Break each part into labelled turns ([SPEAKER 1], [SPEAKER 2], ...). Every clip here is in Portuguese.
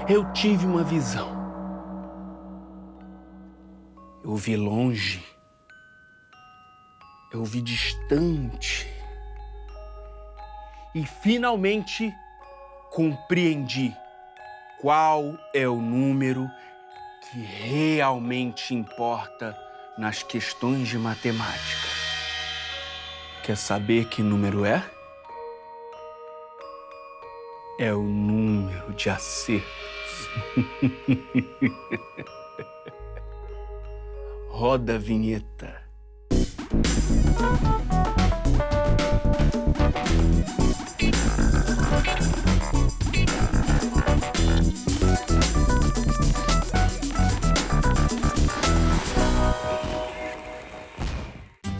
[SPEAKER 1] eu tive uma visão. Eu vi longe, eu vi distante e finalmente compreendi qual é o número que realmente importa nas questões de matemática. Quer saber que número é? É o número de acertos. Roda a vinheta.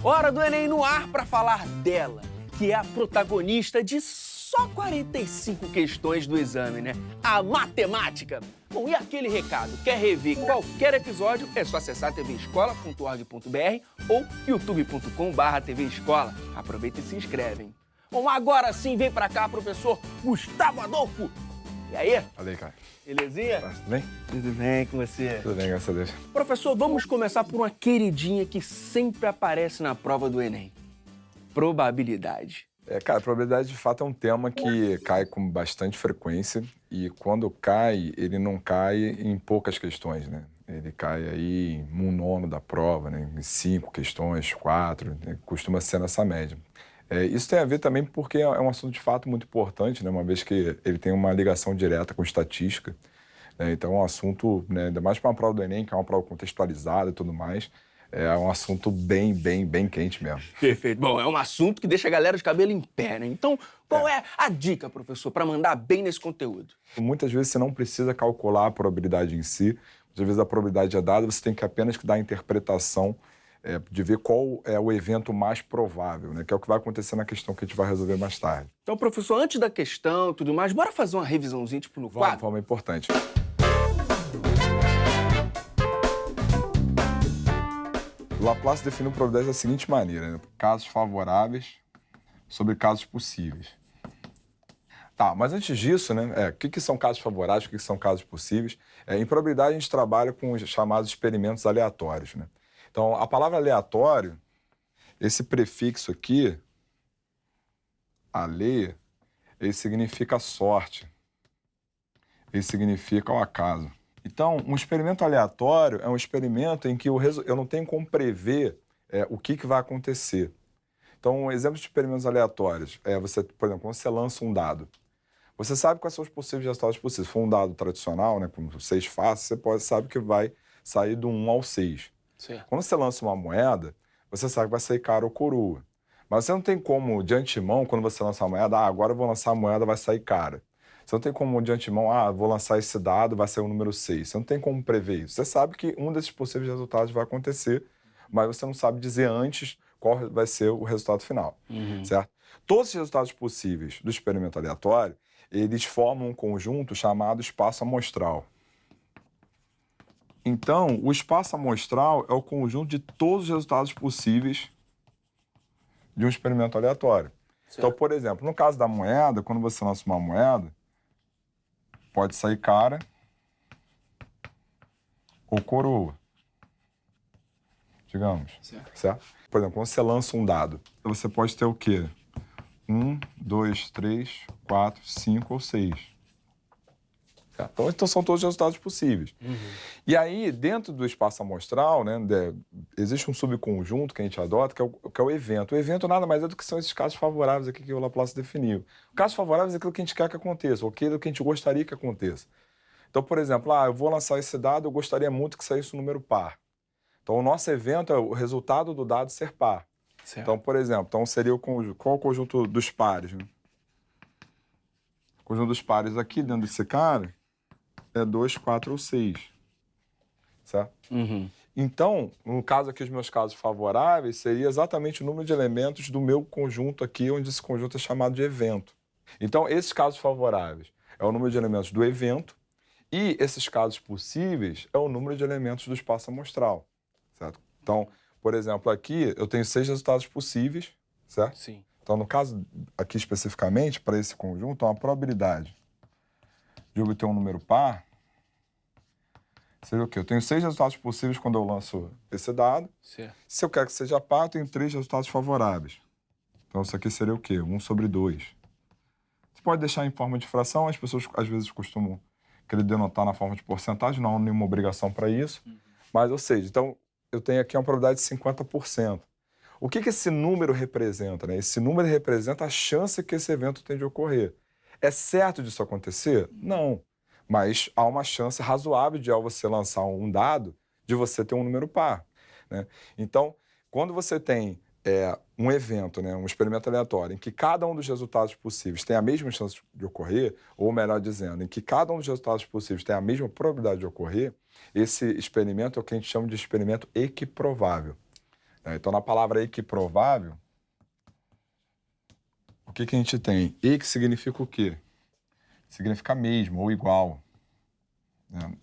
[SPEAKER 1] Hora do Enem no ar para falar dela, que é a protagonista de só 45 questões do exame, né? A matemática. Bom, e aquele recado? Quer rever qualquer episódio? É só acessar tvescola.org.br ou youtube.com/tvescola. Aproveita e se inscreve, hein? Bom, agora sim, vem pra cá, professor Gustavo Adolfo. E aí?
[SPEAKER 2] Falei, aí, cara.
[SPEAKER 1] Belezinha?
[SPEAKER 2] Tudo bem?
[SPEAKER 1] Tudo bem com você?
[SPEAKER 2] Tudo bem, graças a Deus.
[SPEAKER 1] Professor, vamos começar por uma queridinha que sempre aparece na prova do Enem. Probabilidade.
[SPEAKER 2] Cara, probabilidade de fato é um tema que cai com bastante frequência e quando cai, ele não cai em poucas questões, né? Ele cai aí em 1/9 da prova, né? Em 5 questões, 4, né? Costuma ser nessa média. Isso tem a ver também porque é um assunto de fato muito importante, né? Uma vez que ele tem uma ligação direta com estatística, né? Então é um assunto, né? Ainda mais para uma prova do Enem, que é uma prova contextualizada e tudo mais, é um assunto bem quente mesmo.
[SPEAKER 1] Perfeito. Bom, é um assunto que deixa a galera de cabelo em pé, né? Então, qual é a dica, professor, para mandar bem nesse conteúdo?
[SPEAKER 2] Muitas vezes você não precisa calcular a probabilidade em si. Muitas vezes a probabilidade é dada, você tem que apenas dar a interpretação de ver qual é o evento mais provável, né? Que é o que vai acontecer na questão que a gente vai resolver mais tarde.
[SPEAKER 1] Então, professor, antes da questão e tudo mais, bora fazer uma revisãozinha, tipo, no quadro?
[SPEAKER 2] Forma importante. Laplace definiu probabilidade da seguinte maneira, né? Casos favoráveis sobre casos possíveis. Tá, mas antes disso, né, o que são casos favoráveis, o que são casos possíveis? Em probabilidade, a gente trabalha com os chamados experimentos aleatórios, né? Então, a palavra aleatório, esse prefixo aqui, ale, ele significa sorte, ele significa o acaso. Então, um experimento aleatório é um experimento em que eu não tenho como prever o que vai acontecer. Então, um exemplo de experimentos aleatórios você, por exemplo, quando você lança um dado, você sabe quais são os possíveis resultados possíveis. Se for um dado tradicional, né, como 6 faces, você sabe que vai sair do 1 ao 6.
[SPEAKER 1] Certo.
[SPEAKER 2] Quando você lança uma moeda, você sabe que vai sair cara ou coroa. Mas você não tem como, de antemão, quando você lança a moeda, agora eu vou lançar a moeda, vai sair cara. Você não tem como, de antemão, vou lançar esse dado, vai ser o número 6. Você não tem como prever isso. Você sabe que um desses possíveis resultados vai acontecer, mas você não sabe dizer antes qual vai ser o resultado final, certo? Todos os resultados possíveis do experimento aleatório, eles formam um conjunto chamado espaço amostral. Então, o espaço amostral é o conjunto de todos os resultados possíveis de um experimento aleatório. Certo. Então, por exemplo, no caso da moeda, quando você lança uma moeda, pode sair cara ou coroa, digamos. Certo? Por exemplo, quando você lança um dado, você pode ter o quê? 1, 2, 3, 4, 5 ou 6. Então são todos os resultados possíveis. E aí, dentro do espaço amostral, né, existe um subconjunto que a gente adota, que é o evento. O evento nada mais é do que são esses casos favoráveis aqui que o Laplace definiu. Casos favoráveis é aquilo que a gente quer que aconteça, ou aquilo que a gente gostaria que aconteça. Então, por exemplo, eu vou lançar esse dado, eu gostaria muito que saísse um número par. Então, o nosso evento é o resultado do dado ser par. Certo. Então, por exemplo, seria qual é o conjunto dos pares? Né? O conjunto dos pares aqui, dentro desse cara, é 2, 4 ou 6, certo? Então, no caso aqui, os meus casos favoráveis, seria exatamente o número de elementos do meu conjunto aqui, onde esse conjunto é chamado de evento. Então, esses casos favoráveis é o número de elementos do evento e esses casos possíveis é o número de elementos do espaço amostral, certo? Então, por exemplo, aqui eu tenho 6 resultados possíveis, certo?
[SPEAKER 1] Sim.
[SPEAKER 2] Então, no caso aqui especificamente, para esse conjunto, a probabilidade de obter um número par seria o quê? Eu tenho 6 resultados possíveis quando eu lanço esse dado.
[SPEAKER 1] Certo.
[SPEAKER 2] Se eu quero que seja par, eu tenho 3 resultados favoráveis. Então, isso aqui seria o quê? 1/2. Você pode deixar em forma de fração, as pessoas às vezes costumam querer denotar na forma de porcentagem, não há nenhuma obrigação para isso. Mas, ou seja, então, eu tenho aqui uma probabilidade de 50%. O que esse número representa, né? Esse número representa a chance que esse evento tem de ocorrer. É certo disso acontecer? Não. Mas há uma chance razoável de, ao você lançar um dado, de você ter um número par, né? Então, quando você tem um evento, né, um experimento aleatório, em que cada um dos resultados possíveis tem a mesma chance de ocorrer, ou melhor dizendo, em que cada um dos resultados possíveis tem a mesma probabilidade de ocorrer, esse experimento é o que a gente chama de experimento equiprovável. Então, na palavra equiprovável, o que a gente tem? Equi significa o quê? Significa mesmo ou igual.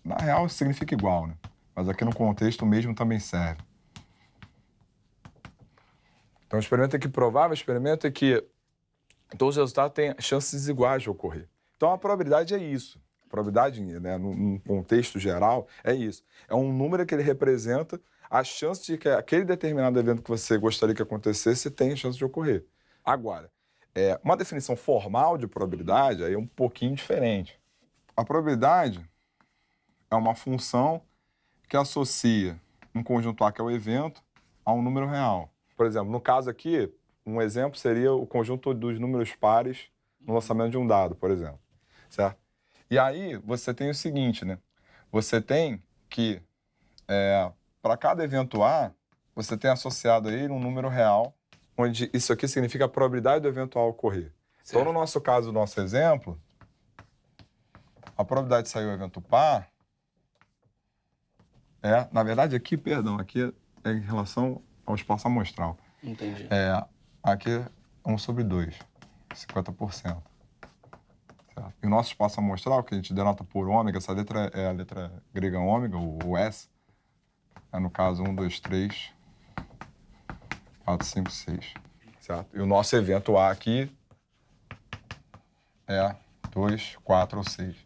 [SPEAKER 2] Na real, significa igual, né? Mas aqui no contexto, o mesmo também serve. Então, o experimento equiprovável é um experimento em que todos os resultados têm chances iguais de ocorrer. Então, a probabilidade é isso. A probabilidade, né, num contexto geral, é isso. É um número que ele representa a chance de que aquele determinado evento que você gostaria que acontecesse tenha chance de ocorrer. Agora, uma definição formal de probabilidade aí é um pouquinho diferente. A probabilidade é uma função que associa um conjunto A, que é o evento, a um número real. Por exemplo, no caso aqui, um exemplo seria o conjunto dos números pares no lançamento de um dado, por exemplo. Certo? E aí você tem o seguinte, né? Você tem que, para cada evento A, você tem associado a ele um número real, onde isso aqui significa a probabilidade do evento A ocorrer. Certo. Então, no nosso caso, no nosso exemplo, a probabilidade de sair o evento par na verdade, aqui é em relação ao espaço amostral.
[SPEAKER 1] Entendi.
[SPEAKER 2] Aqui é 1/2, 50%. Certo? E o nosso espaço amostral, que a gente denota por ômega, essa letra é a letra grega ômega, o S. No caso, 1, 2, 3, 4, 5, 6. Certo? E o nosso evento A aqui é 2, 4 ou 6.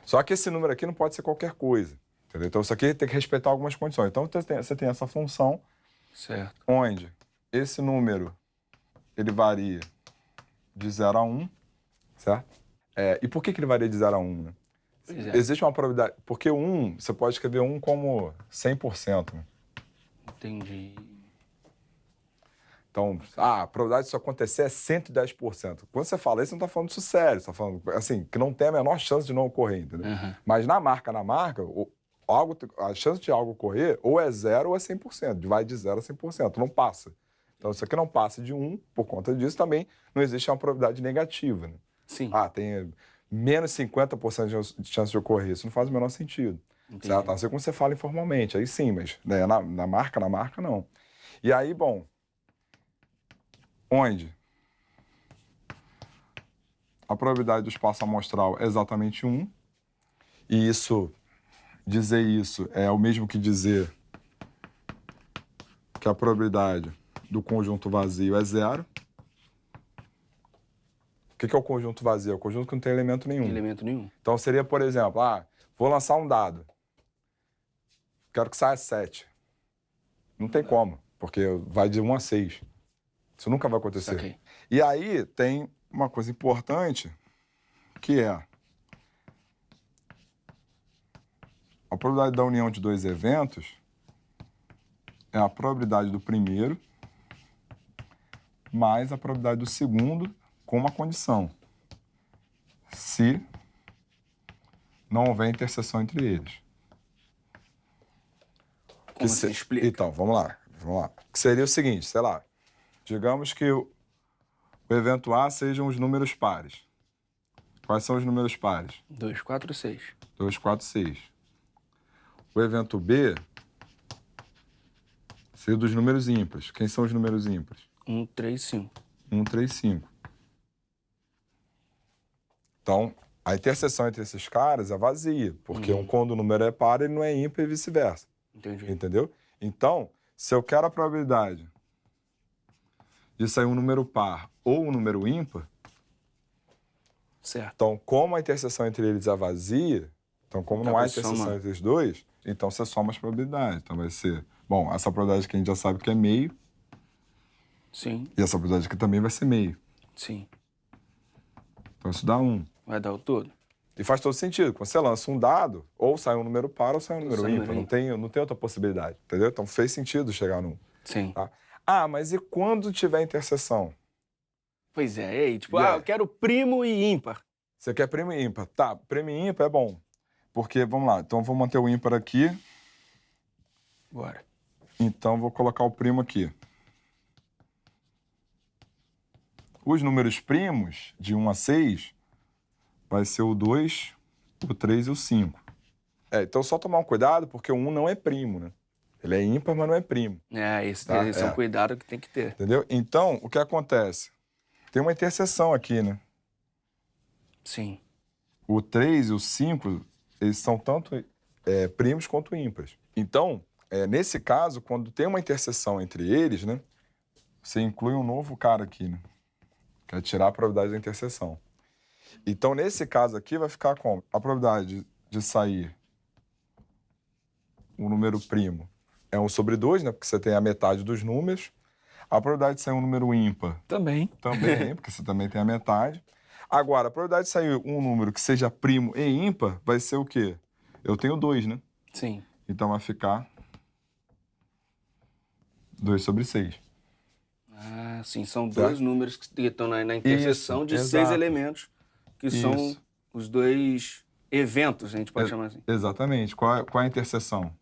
[SPEAKER 2] Só que esse número aqui não pode ser qualquer coisa. Entendeu? Então, isso aqui tem que respeitar algumas condições. Então, você tem essa função,
[SPEAKER 1] certo,
[SPEAKER 2] onde esse número ele varia de 0 a 1, certo? E por que ele varia de 0 a 1? Né? Existe uma probabilidade... Porque o 1, você pode escrever 1 como 100%. Né?
[SPEAKER 1] Entendi.
[SPEAKER 2] Então, a probabilidade disso acontecer é 110%. Quando você fala isso, você não está falando isso sério. Você está falando, assim, que não tem a menor chance de não ocorrer, entendeu?
[SPEAKER 1] Uhum.
[SPEAKER 2] Mas na marca, a chance de algo ocorrer ou é 0 ou é 100%. Vai de 0 a 100%, não passa. Então, isso aqui não passa de 1, por conta disso também não existe uma probabilidade negativa. Né?
[SPEAKER 1] Sim.
[SPEAKER 2] Tem menos 50% de chance de ocorrer. Isso não faz o menor sentido. Certo? A não ser como você fala informalmente, aí sim, mas né, na marca, não. E aí, bom, onde a probabilidade do espaço amostral é exatamente 1, e dizer isso é o mesmo que dizer que a probabilidade do conjunto vazio é 0. O que é o conjunto vazio? É o conjunto que não tem elemento nenhum.
[SPEAKER 1] Elemento nenhum.
[SPEAKER 2] Então seria, por exemplo, vou lançar um dado. Quero que saia 7. Não tem como, porque vai de 1 a 6. Isso nunca vai acontecer.
[SPEAKER 1] Saquei.
[SPEAKER 2] E aí tem uma coisa importante, que é a probabilidade da união de dois eventos é a probabilidade do primeiro mais a probabilidade do segundo com uma condição. Se não houver interseção entre eles.
[SPEAKER 1] Como você explica?
[SPEAKER 2] Então, vamos lá. Que seria o seguinte, sei lá, digamos que o evento A sejam os números pares. Quais são os números pares?
[SPEAKER 1] 2, 4, 6.
[SPEAKER 2] 2, 4, 6. O evento B seria dos números ímpares. Quem são os números ímpares?
[SPEAKER 1] 1, 3, 5.
[SPEAKER 2] 1, 3, 5. Então, a interseção entre esses caras é vazia, porque quando o número é par, ele não é ímpar e vice-versa.
[SPEAKER 1] Entendi.
[SPEAKER 2] Entendeu? Então, se eu quero a probabilidade de sair um número par ou um número ímpar,
[SPEAKER 1] certo.
[SPEAKER 2] Então, como a interseção entre eles é vazia, Então, como
[SPEAKER 1] Então,
[SPEAKER 2] não há
[SPEAKER 1] você
[SPEAKER 2] interseção
[SPEAKER 1] soma.
[SPEAKER 2] entre os dois, então você soma as probabilidades. Então, vai ser... Bom, essa probabilidade que a gente já sabe que é meio,
[SPEAKER 1] Sim,
[SPEAKER 2] e essa probabilidade aqui também vai ser meio.
[SPEAKER 1] sim.
[SPEAKER 2] Então, isso dá 1.
[SPEAKER 1] Vai dar o todo?
[SPEAKER 2] E faz todo sentido. Quando você lança um dado, ou sai um número par ou sai um número
[SPEAKER 1] sai um
[SPEAKER 2] ímpar.
[SPEAKER 1] número
[SPEAKER 2] Não tem outra possibilidade, entendeu? Então, fez sentido chegar no 1.
[SPEAKER 1] Sim.
[SPEAKER 2] Tá? Ah, mas e quando tiver interseção?
[SPEAKER 1] Pois é, e aí, tipo,
[SPEAKER 2] E aí?
[SPEAKER 1] eu quero primo e ímpar.
[SPEAKER 2] Você quer prêmio ímpar. Tá, prêmio ímpar é bom. Porque, vamos lá, então vou manter o ímpar aqui.
[SPEAKER 1] Bora.
[SPEAKER 2] Então vou colocar o primo aqui. Os números primos, de 1 a 6, vai ser o 2, o 3 e o 5. Então só tomar um cuidado, porque o 1 não é primo, né? Ele é ímpar, mas não é primo.
[SPEAKER 1] Esse é um cuidado que tem que ter.
[SPEAKER 2] Entendeu? Então, o que acontece? Tem uma interseção aqui, né?
[SPEAKER 1] Sim.
[SPEAKER 2] O 3 e o 5, eles são tanto primos quanto ímpares. Então, nesse caso, quando tem uma interseção entre eles, né? Você inclui um novo cara aqui, né? Que é tirar a probabilidade da interseção. Então, nesse caso aqui, vai ficar como? A probabilidade de sair um número primo é 1/2, né? Porque você tem a metade dos números. A probabilidade de sair um número ímpar
[SPEAKER 1] Também.
[SPEAKER 2] também é ímpar, porque você também tem a metade. Agora, a probabilidade de sair um número que seja primo e ímpar vai ser o quê? Eu tenho 2, né?
[SPEAKER 1] Sim.
[SPEAKER 2] Então, vai ficar 2/6.
[SPEAKER 1] Ah, sim. São
[SPEAKER 2] Certo?
[SPEAKER 1] dois números que estão na interseção
[SPEAKER 2] Isso,
[SPEAKER 1] de 6
[SPEAKER 2] exato.
[SPEAKER 1] elementos, que são
[SPEAKER 2] Isso.
[SPEAKER 1] os dois eventos, a gente pode chamar assim.
[SPEAKER 2] Exatamente. Qual é a interseção?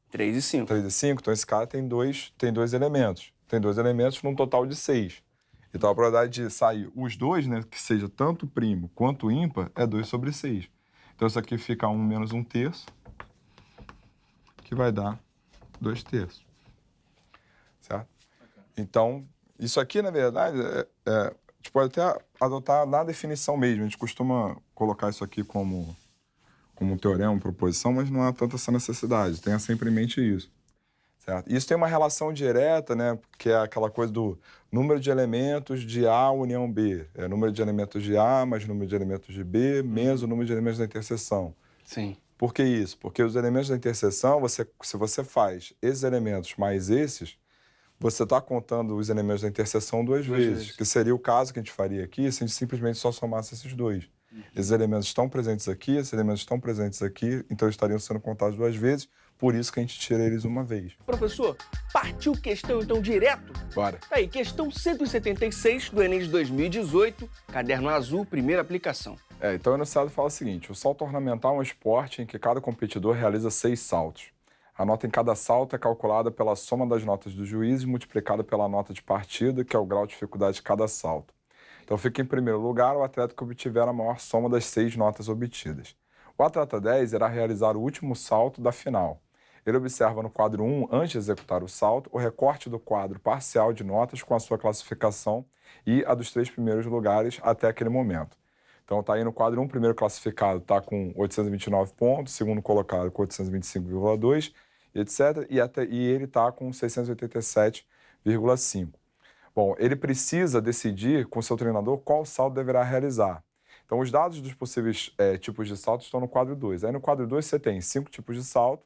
[SPEAKER 1] 3 e 5.
[SPEAKER 2] 3 e 5, então esse cara tem dois elementos. Tem 2 elementos num total de 6. Então a probabilidade de sair os dois, né, que seja tanto primo quanto ímpar, é 2/6. Então isso aqui fica 1 menos 1/3, que vai dar 2/3. Certo? Então, isso aqui, na verdade, a gente pode até adotar na definição mesmo. A gente costuma colocar isso aqui como um teorema, uma proposição, mas não há tanta essa necessidade. Tenha sempre em mente isso. Certo? Isso tem uma relação direta, né, que é aquela coisa do número de elementos de A união B. É número de elementos de A mais número de elementos de B menos o número de elementos da interseção.
[SPEAKER 1] Sim.
[SPEAKER 2] Por que isso? Porque os elementos da interseção, se você faz esses elementos mais esses, você está contando os elementos da interseção duas vezes, que seria o caso que a gente faria aqui se a gente simplesmente só somasse esses dois. Esses elementos estão presentes aqui, esses elementos estão presentes aqui, então estariam sendo contados duas vezes, por isso que a gente tira eles uma vez.
[SPEAKER 1] Professor, partiu questão então direto?
[SPEAKER 2] Bora.
[SPEAKER 1] Aí, questão 176 do Enem de 2018, caderno azul, primeira aplicação.
[SPEAKER 2] Então o enunciado fala o seguinte: o salto ornamental é um esporte em que cada competidor realiza 6 saltos. A nota em cada salto é calculada pela soma das notas dos juízes multiplicada pela nota de partida, que é o grau de dificuldade de cada salto. Então fica em primeiro lugar o atleta que obtiver a maior soma das 6 notas obtidas. O atleta 10 irá realizar o último salto da final. Ele observa no quadro 1, antes de executar o salto, o recorte do quadro parcial de notas com a sua classificação e a dos 3 primeiros lugares até aquele momento. Então está aí no quadro 1, o primeiro classificado está com 829 pontos, segundo colocado com 825,2, etc. E ele está com 687,5. Bom, ele precisa decidir com seu treinador qual salto deverá realizar. Então, os dados dos possíveis tipos de salto estão no quadro 2. Aí no quadro 2 você tem 5 tipos de salto,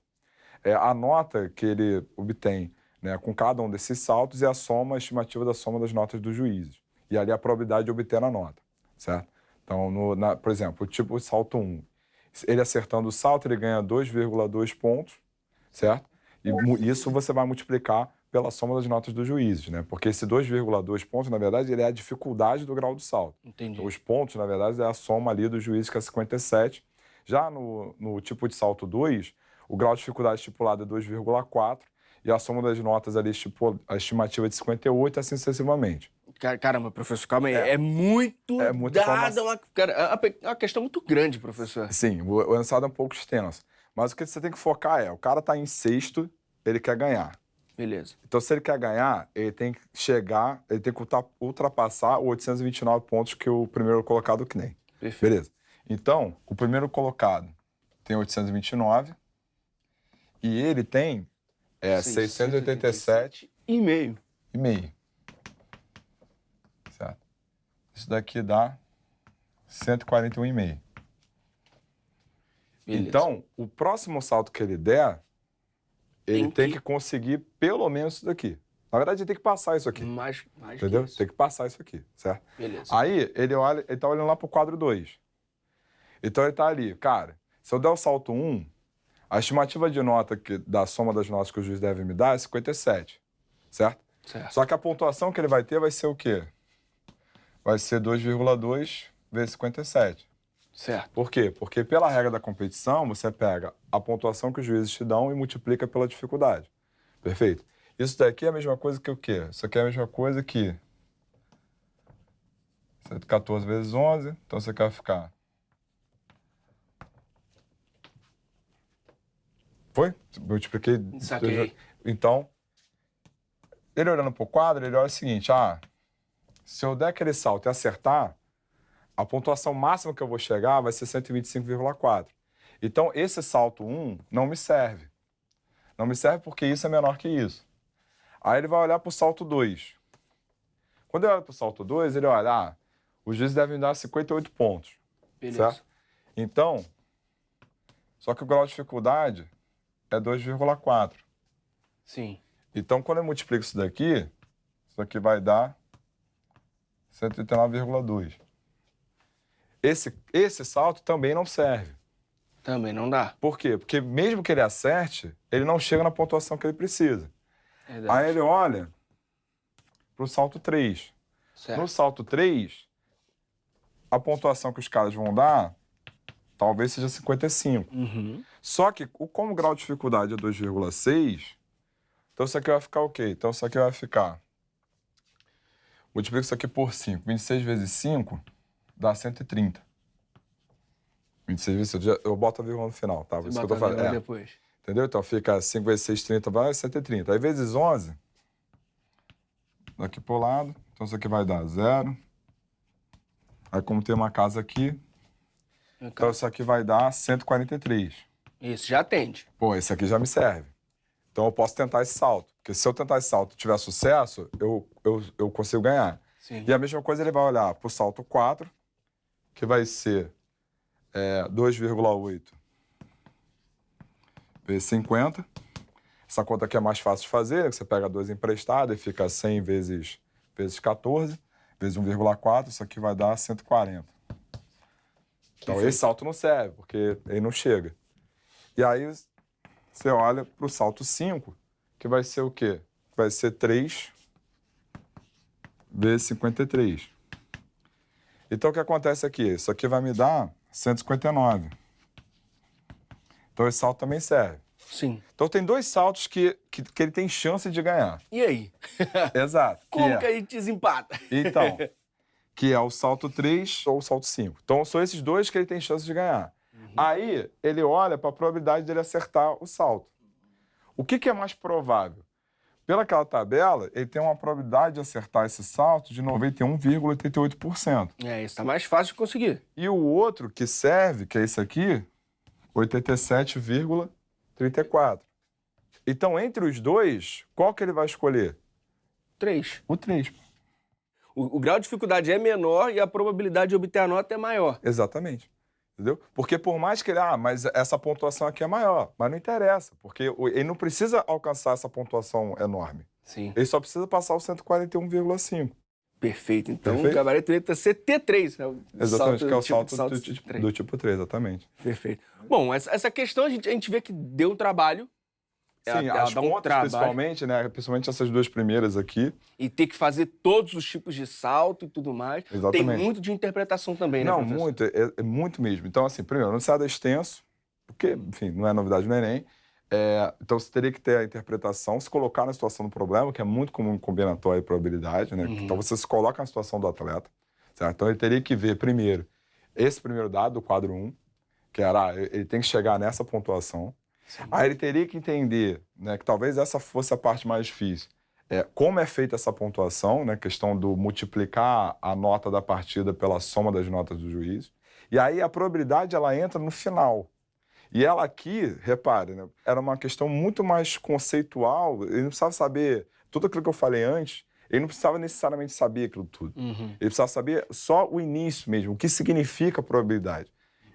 [SPEAKER 2] a nota que ele obtém, né, com cada um desses saltos e a soma estimativa da soma das notas dos juízes. E ali a probabilidade de obter a nota, certo? Então, por exemplo, o tipo de salto 1. Ele acertando o salto, ele ganha 2,2 pontos, certo? E isso você vai multiplicar pela soma das notas dos juízes, né? Porque esse 2,2 pontos, na verdade, ele é a dificuldade do grau do salto.
[SPEAKER 1] Entendi.
[SPEAKER 2] Então, os pontos, na verdade, é a soma ali dos juízes, que é 57. Já no tipo de salto 2, o grau de dificuldade estipulado é 2,4 e a soma das notas ali, a estimativa é de 58, assim sucessivamente.
[SPEAKER 1] Caramba, professor, calma aí. É muito dada
[SPEAKER 2] informação.
[SPEAKER 1] É uma questão muito grande, professor.
[SPEAKER 2] Sim, o enunciado é um pouco extenso. Mas o que você tem que focar o cara está em sexto, ele quer ganhar.
[SPEAKER 1] Beleza.
[SPEAKER 2] Então, se ele quer ganhar, ele tem que ultrapassar os 829 pontos que o primeiro colocado tem.
[SPEAKER 1] Perfeito.
[SPEAKER 2] Beleza. Então, o primeiro colocado tem 829 e ele tem 687,5. Certo? Isso daqui dá 141,5.
[SPEAKER 1] Beleza.
[SPEAKER 2] Então, o próximo salto que ele der, ele tem que conseguir pelo menos isso daqui. Na verdade, ele tem que passar isso aqui.
[SPEAKER 1] Mais
[SPEAKER 2] Entendeu?
[SPEAKER 1] que isso.
[SPEAKER 2] Tem que passar isso aqui, certo?
[SPEAKER 1] Beleza.
[SPEAKER 2] Aí, ele tá olhando lá pro quadro 2. Então, ele tá ali. Cara, se eu der o salto 1, a estimativa de nota da soma das notas que o juiz deve me dar é 57, certo?
[SPEAKER 1] Certo.
[SPEAKER 2] Só que a pontuação que ele vai ter vai ser o quê? Vai ser 2,2 vezes 57.
[SPEAKER 1] Certo.
[SPEAKER 2] Por quê? Porque pela regra da competição, você pega a pontuação que os juízes te dão e multiplica pela dificuldade. Perfeito? Isso daqui é a mesma coisa que o quê? Isso aqui é a mesma coisa que 114 vezes 11, então você quer ficar... Foi? Multipliquei...
[SPEAKER 1] Saquei.
[SPEAKER 2] Então, ele olhando pro quadro, ele olha o seguinte, se eu der aquele salto e acertar, a pontuação máxima que eu vou chegar vai ser 125,4. Então, esse salto 1 não me serve. Não me serve porque isso é menor que isso. Aí ele vai olhar para o salto 2. Quando ele olha para o salto 2, ele olha, os juízes devem dar 58 pontos.
[SPEAKER 1] Beleza.
[SPEAKER 2] Certo? Então, só que o grau de dificuldade é 2,4.
[SPEAKER 1] Sim.
[SPEAKER 2] Então, quando eu multiplico isso aqui vai dar 139,2. Esse salto também não serve.
[SPEAKER 1] Também não dá.
[SPEAKER 2] Por quê? Porque mesmo que ele acerte, ele não chega na pontuação que ele precisa.
[SPEAKER 1] Verdade.
[SPEAKER 2] Aí ele olha para o salto 3.
[SPEAKER 1] Certo.
[SPEAKER 2] No salto 3, a pontuação que os caras vão dar talvez seja 55.
[SPEAKER 1] Uhum.
[SPEAKER 2] Só que, como o grau de dificuldade é 2,6, então isso aqui vai ficar o quê? Então isso aqui vai ficar... Multiplica isso aqui por 5. 26 vezes 5 dá 130. 26 vezes 5. Eu boto a vírgula no final, tá? Isso que eu tô falando.
[SPEAKER 1] Depois.
[SPEAKER 2] Entendeu? Então fica 5 vezes 6, 30, vai 130. Aí vezes 11, daqui pro lado, então isso aqui vai dar 0. Aí como tem uma casa aqui, então isso aqui vai dar 143.
[SPEAKER 1] Isso já atende.
[SPEAKER 2] Pô, esse aqui já me serve. Então eu posso tentar esse salto. Porque se eu tentar esse salto e tiver sucesso, eu consigo ganhar.
[SPEAKER 1] Sim.
[SPEAKER 2] E a mesma coisa ele vai olhar pro salto 4, que vai ser 2,8 vezes 50. Essa conta aqui é mais fácil de fazer, você pega 2 emprestados e fica 100 vezes 14, vezes 1,4, isso aqui vai dar 140. Então esse salto não serve, porque ele não chega. E aí você olha para o salto 5, que vai ser o quê? Vai ser 3 vezes 53. Então o que acontece aqui? Isso aqui vai me dar 159. Então esse salto também serve.
[SPEAKER 1] Sim.
[SPEAKER 2] Então tem 2 saltos que ele tem chance de ganhar.
[SPEAKER 1] E aí?
[SPEAKER 2] Exato.
[SPEAKER 1] Como que a gente desempata?
[SPEAKER 2] Então, que é o salto 3 ou o salto 5. Então são esses 2 que ele tem chance de ganhar. Aí ele olha para a probabilidade dele acertar o salto. O que é mais provável? Pelaquela tabela, ele tem uma probabilidade de acertar esse salto de 91,88%.
[SPEAKER 1] Isso tá mais fácil de conseguir.
[SPEAKER 2] E o outro que serve, que é esse aqui, 87,34%. Então, entre os 2, qual que ele vai escolher?
[SPEAKER 1] 3.
[SPEAKER 2] O 3.
[SPEAKER 1] O grau de dificuldade é menor e a probabilidade de obter a nota é maior.
[SPEAKER 2] Exatamente. Entendeu? Porque por mais que ele... mas essa pontuação aqui é maior. Mas não interessa, porque ele não precisa alcançar essa pontuação enorme.
[SPEAKER 1] Sim.
[SPEAKER 2] Ele só precisa passar o 141,5.
[SPEAKER 1] Perfeito. Então,
[SPEAKER 2] Perfeito?
[SPEAKER 1] o gabarito dele tá ser T3. Né?
[SPEAKER 2] Exatamente, que é o salto
[SPEAKER 1] do
[SPEAKER 2] do tipo 3, exatamente.
[SPEAKER 1] Perfeito. Bom, essa questão a gente vê que deu um trabalho.
[SPEAKER 2] Sim,
[SPEAKER 1] ela
[SPEAKER 2] as
[SPEAKER 1] dá um
[SPEAKER 2] contas,
[SPEAKER 1] trabalho.
[SPEAKER 2] principalmente, né? Principalmente essas 2 primeiras aqui.
[SPEAKER 1] E ter que fazer todos os tipos de salto e tudo mais.
[SPEAKER 2] Exatamente.
[SPEAKER 1] Tem muito de interpretação também, né,
[SPEAKER 2] Não,
[SPEAKER 1] professor?
[SPEAKER 2] muito, é muito mesmo. Então, assim, primeiro, o enunciado é extenso, porque, enfim, não é novidade no Enem. Então, você teria que ter a interpretação, se colocar na situação do problema, que é muito comum em combinatória e probabilidade, né? Então, você se coloca na situação do atleta, certo? Então, ele teria que ver, primeiro, esse primeiro dado, do quadro 1, que era, ele tem que chegar nessa pontuação.
[SPEAKER 1] Sim.
[SPEAKER 2] Aí ele teria que entender, né, que talvez essa fosse a parte mais difícil. Como é feita essa pontuação, né, questão do multiplicar a nota da partida pela soma das notas do juiz. E aí a probabilidade ela entra no final. E ela aqui, repare, né, era uma questão muito mais conceitual. Ele não precisava saber tudo aquilo que eu falei antes. Ele não precisava necessariamente saber aquilo tudo. Ele precisava saber só o início mesmo, o que significa a probabilidade.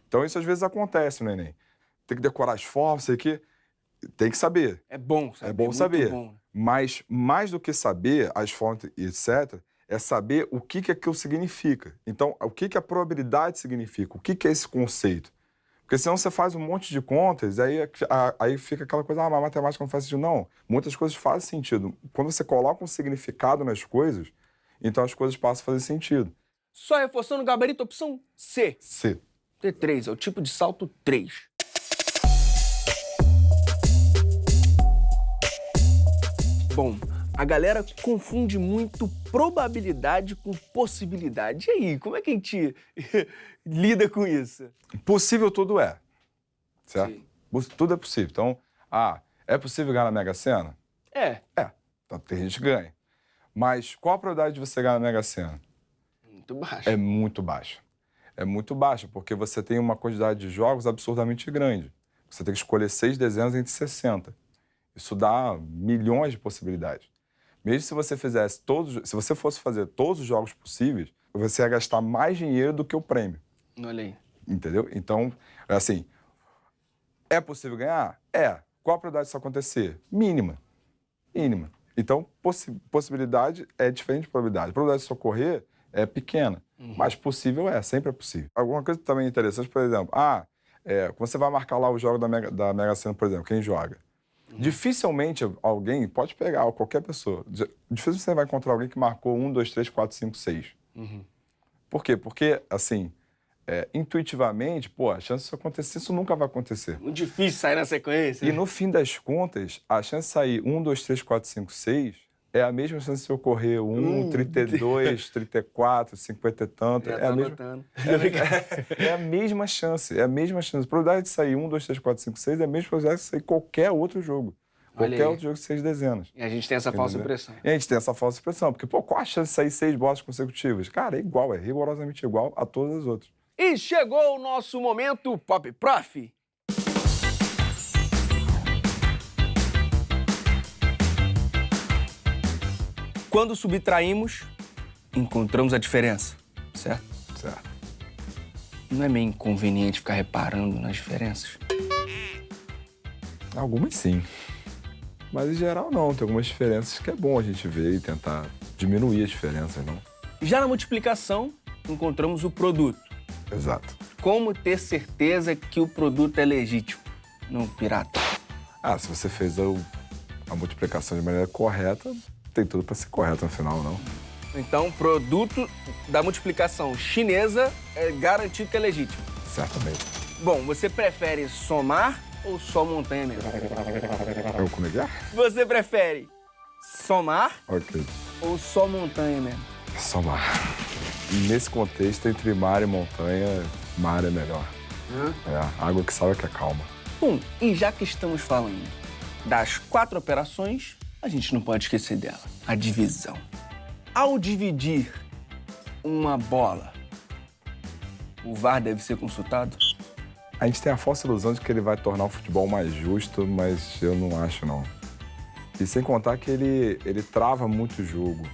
[SPEAKER 2] Então isso às vezes acontece no Enem. tem que decorar as formas, sei que tem que saber.
[SPEAKER 1] É bom saber.
[SPEAKER 2] É bom
[SPEAKER 1] muito
[SPEAKER 2] saber.
[SPEAKER 1] bom.
[SPEAKER 2] Mas mais do que saber as fontes e etc., é saber o que aquilo significa. Então, o que a probabilidade significa? O que é esse conceito? Porque senão você faz um monte de contas, aí fica aquela coisa, mas a matemática não faz sentido. Não, muitas coisas fazem sentido. Quando você coloca um significado nas coisas, então as coisas passam a fazer sentido.
[SPEAKER 1] Só reforçando o gabarito, opção C.
[SPEAKER 2] C.
[SPEAKER 1] T3, é o tipo de salto 3. Bom, a galera confunde muito probabilidade com possibilidade. E aí, como é que a gente lida com isso?
[SPEAKER 2] Possível tudo é, certo?
[SPEAKER 1] Sim.
[SPEAKER 2] Tudo é possível. Então, é possível ganhar na Mega Sena?
[SPEAKER 1] É.
[SPEAKER 2] É. Então, tem gente que ganha. Mas qual a probabilidade de você ganhar na Mega Sena?
[SPEAKER 1] Muito baixa.
[SPEAKER 2] É muito baixa. É muito baixa, porque você tem uma quantidade de jogos absurdamente grande. Você tem que escolher 6 dezenas entre 60. Isso dá milhões de possibilidades. Mesmo se você fizesse se você fosse fazer todos os jogos possíveis, você ia gastar mais dinheiro do que o prêmio.
[SPEAKER 1] Olha aí.
[SPEAKER 2] Entendeu? Então, assim, é possível ganhar? É. Qual a probabilidade disso acontecer? Mínima. Mínima. Então, possibilidade é diferente de probabilidade. A probabilidade disso ocorrer é pequena, mas possível sempre é possível. Alguma coisa também interessante, por exemplo, você vai marcar lá o jogo da Mega Sena, por exemplo, quem joga. Dificilmente alguém pode pegar, qualquer pessoa, dificilmente você vai encontrar alguém que marcou 1, 2, 3, 4, 5, 6. Por quê? Porque, assim, intuitivamente, a chance disso acontecer, isso nunca vai acontecer.
[SPEAKER 1] Muito difícil sair na sequência.
[SPEAKER 2] E no fim das contas, a chance de sair 1, 2, 3, 4, 5, 6 é a mesma chance de ocorrer 32, 34, 50 e tanto.
[SPEAKER 1] Já
[SPEAKER 2] é a mesma chance. É a mesma chance. A probabilidade de sair 1, 2, 3, 4, 5, 6 é a mesma probabilidade de sair qualquer outro jogo. Qualquer outro jogo de 6 dezenas.
[SPEAKER 1] E a gente tem essa falsa impressão.
[SPEAKER 2] E a gente tem essa falsa impressão. Porque, qual a chance de sair 6 bolas consecutivas? Cara, é igual, é rigorosamente igual a todas as outras.
[SPEAKER 1] E chegou o nosso momento Pop Prof. Quando subtraímos, encontramos a diferença, certo?
[SPEAKER 2] Certo.
[SPEAKER 1] Não é meio inconveniente ficar reparando nas diferenças?
[SPEAKER 2] Algumas sim. Mas em geral não. Tem algumas diferenças que é bom a gente ver e tentar diminuir as diferenças, não?
[SPEAKER 1] Já na multiplicação, encontramos o produto.
[SPEAKER 2] Exato.
[SPEAKER 1] Como ter certeza que o produto é legítimo, não pirata?
[SPEAKER 2] Se você fez a multiplicação de maneira correta, tem tudo para ser correto no final, não?
[SPEAKER 1] Então, produto da multiplicação chinesa é garantido que é legítimo.
[SPEAKER 2] Certamente.
[SPEAKER 1] Bom, você prefere somar ou só montanha mesmo?
[SPEAKER 2] Como é que é?
[SPEAKER 1] Você prefere somar
[SPEAKER 2] Ok.
[SPEAKER 1] ou só montanha mesmo?
[SPEAKER 2] Somar. Nesse contexto, entre mar e montanha, mar é melhor. Água que salva que acalma.
[SPEAKER 1] Bom, e já que estamos falando das 4 operações, a gente não pode esquecer dela, a divisão. Ao dividir uma bola, o VAR deve ser consultado?
[SPEAKER 2] A gente tem a falsa ilusão de que ele vai tornar o futebol mais justo, mas eu não acho, não. E sem contar que ele trava muito o jogo.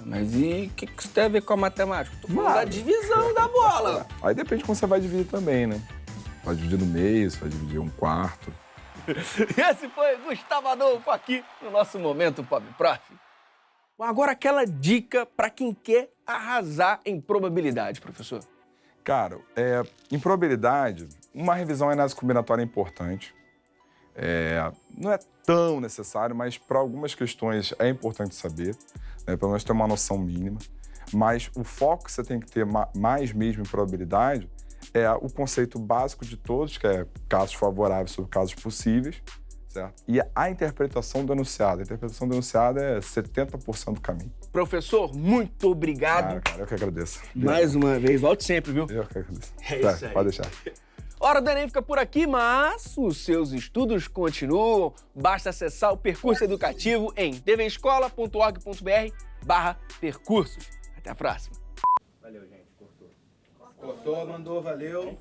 [SPEAKER 1] Mas e o que isso tem a ver com a matemática? Tô falando da divisão da bola.
[SPEAKER 2] Aí depende de como você vai dividir também, né? Vai dividir no meio, você vai dividir 1/4.
[SPEAKER 1] Esse foi Gustavo Adolfo aqui no nosso Momento Pop Prof. Agora aquela dica para quem quer arrasar em probabilidade, professor.
[SPEAKER 2] Cara, em probabilidade, uma revisão análise combinatória é importante. Não é tão necessário, mas para algumas questões é importante saber, né, pelo menos ter uma noção mínima. Mas o foco que você tem que ter mais mesmo em probabilidade é o conceito básico de todos, que é casos favoráveis sobre casos possíveis, certo? E a interpretação do enunciado. A interpretação do enunciado é 70% do caminho.
[SPEAKER 1] Professor, muito obrigado.
[SPEAKER 2] Cara, eu que agradeço.
[SPEAKER 1] Mais uma vez, volte sempre, viu?
[SPEAKER 2] Eu que agradeço.
[SPEAKER 1] É isso aí.
[SPEAKER 2] Pode deixar.
[SPEAKER 1] Hora do Enem fica por aqui, mas os seus estudos continuam. Basta acessar o Percurso Educativo em tvescola.org.br/percursos. Até a próxima.
[SPEAKER 3] Valeu, gente. Cortou, mandou, valeu.